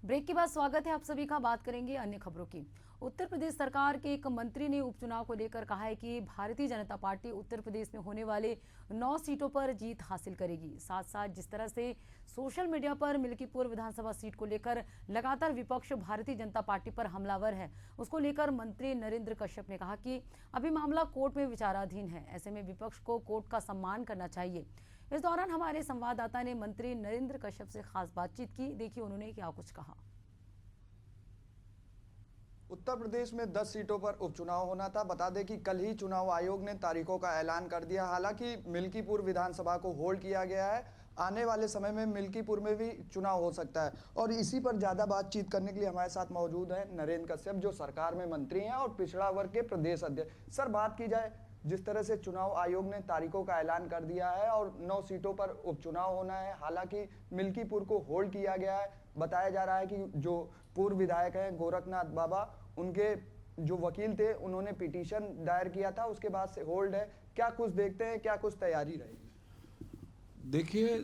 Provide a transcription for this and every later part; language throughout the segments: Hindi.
ब्रेक के बाद स्वागत है आप सभी का। बात करेंगे अन्य खबरों की। उत्तर प्रदेश सरकार के एक मंत्री ने उपचुनाव को लेकर कहा है कि भारतीय जनता पार्टी उत्तर प्रदेश में होने वाले 9 सीटों पर जीत हासिल करेगी। साथ साथ जिस तरह से सोशल मीडिया पर मिल्कीपुर विधानसभा सीट को लेकर लगातार विपक्ष भारतीय जनता पार्टी पर हमलावर है, उसको लेकर मंत्री नरेंद्र कश्यप ने कहा कि अभी मामला कोर्ट में विचाराधीन है। ऐसे में विपक्ष को कोर्ट का सम्मान करना चाहिए। इस दौरान हमारे संवाददाता ने मंत्री नरेंद्र कश्यप से खास बातचीत की। देखिए उन्होंने क्या कुछ कहा। उत्तर प्रदेश में 10 सीटों पर उपचुनाव होना था। बता दें कि कल ही चुनाव आयोग ने तारीखों का ऐलान कर दिया। हालांकि मिल्कीपुर विधानसभा को होल्ड किया गया है। आने वाले समय में मिल्कीपुर में भी चुनाव हो सकता है और इसी पर ज़्यादा बातचीत करने के लिए हमारे साथ मौजूद हैं नरेंद्र कश्यप, जो सरकार में मंत्री हैं और पिछड़ा वर्ग के प्रदेश अध्यक्ष। सर, बात की जाए जिस तरह से चुनाव आयोग ने तारीखों का ऐलान कर दिया है और 9 सीटों पर उपचुनाव होना है, हालांकि मिल्कीपुर को होल्ड किया गया है। बताया जा रहा है कि जो पूर्व विधायक हैं गोरखनाथ बाबा, उनके जो वकील थे उन्होंने पिटीशन दायर किया था, उसके बाद से होल्ड है। क्या कुछ देखते हैं, क्या कुछ तैयारी रहेगी? देखिए,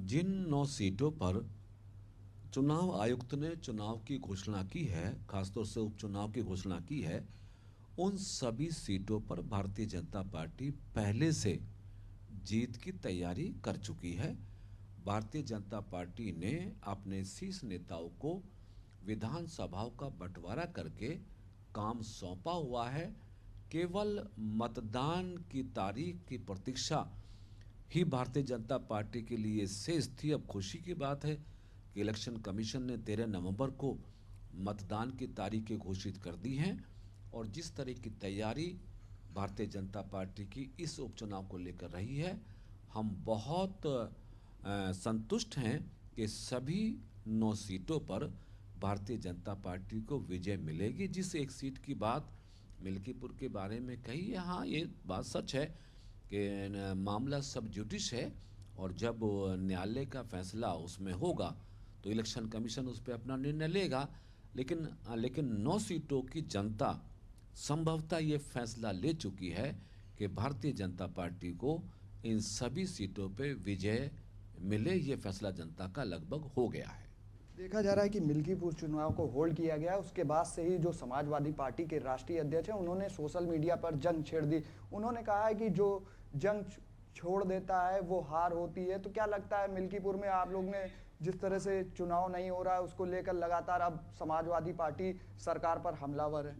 जिन 9 सीटों पर चुनाव आयुक्त ने चुनाव की घोषणा की है, खासतौर से उपचुनाव की घोषणा की है, उन सभी सीटों पर भारतीय जनता पार्टी पहले से जीत की तैयारी कर चुकी है। भारतीय जनता पार्टी ने अपने शीर्ष नेताओं को विधानसभाओं का बंटवारा करके काम सौंपा हुआ है। केवल मतदान की तारीख की प्रतीक्षा ही भारतीय जनता पार्टी के लिए शेष थी। अब खुशी की बात है कि इलेक्शन कमीशन ने 13 नवंबर को मतदान की तारीखें घोषित कर दी हैं और जिस तरह की तैयारी भारतीय जनता पार्टी की इस उपचुनाव को लेकर रही है, हम बहुत संतुष्ट हैं कि सभी 9 सीटों पर भारतीय जनता पार्टी को विजय मिलेगी। जिस एक सीट की बात मिल्कीपुर के बारे में कही है, हाँ ये बात सच है कि मामला सब जुडिश है और जब न्यायालय का फैसला उसमें होगा तो इलेक्शन कमीशन उस पर अपना निर्णय लेगा। लेकिन 9 सीटों की जनता संभवतः ये फैसला ले चुकी है कि भारतीय जनता पार्टी को इन सभी सीटों पे विजय मिले। ये फैसला जनता का लगभग हो गया है। देखा जा रहा है कि मिल्कीपुर चुनाव को होल्ड किया गया, उसके बाद से ही जो समाजवादी पार्टी के राष्ट्रीय अध्यक्ष हैं उन्होंने सोशल मीडिया पर जंग छेड़ दी। उन्होंने कहा है कि जो जंग छोड़ देता है वो हार होती है। तो क्या लगता है मिल्कीपुर में आप लोग ने जिस तरह से चुनाव नहीं हो रहा है उसको लेकर लगातार अब समाजवादी पार्टी सरकार पर हमलावर है?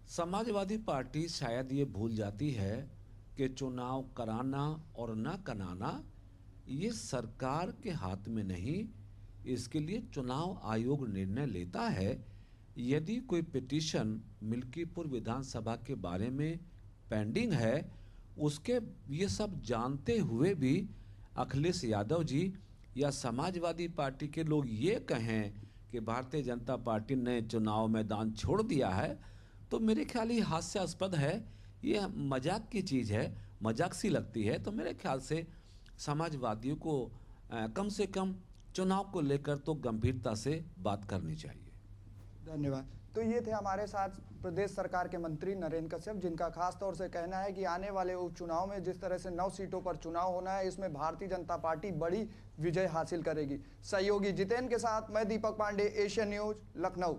समाजवादी पार्टी शायद ये भूल जाती है कि चुनाव कराना और न कराना ये सरकार के हाथ में नहीं, इसके लिए चुनाव आयोग निर्णय लेता है। यदि कोई पिटीशन मिल्कीपुर विधानसभा के बारे में पेंडिंग है, उसके ये सब जानते हुए भी अखिलेश यादव जी या समाजवादी पार्टी के लोग ये कहें कि भारतीय जनता पार्टी ने चुनाव मैदान छोड़ दिया है, तो मेरे ख्याल ये हास्यास्पद है, ये मजाक की चीज़ है, मजाक सी लगती है। तो मेरे ख्याल से समाजवादियों को कम से कम चुनाव को लेकर तो गंभीरता से बात करनी चाहिए। धन्यवाद। तो ये थे हमारे साथ प्रदेश सरकार के मंत्री नरेंद्र कश्यप, जिनका खास तौर से कहना है कि आने वाले उपचुनाव में जिस तरह से 9 सीटों पर चुनाव होना है, इसमें भारतीय जनता पार्टी बड़ी विजय हासिल करेगी। सहयोगी जितेंद्र के साथ मैं दीपक पांडे, एशियन न्यूज, लखनऊ।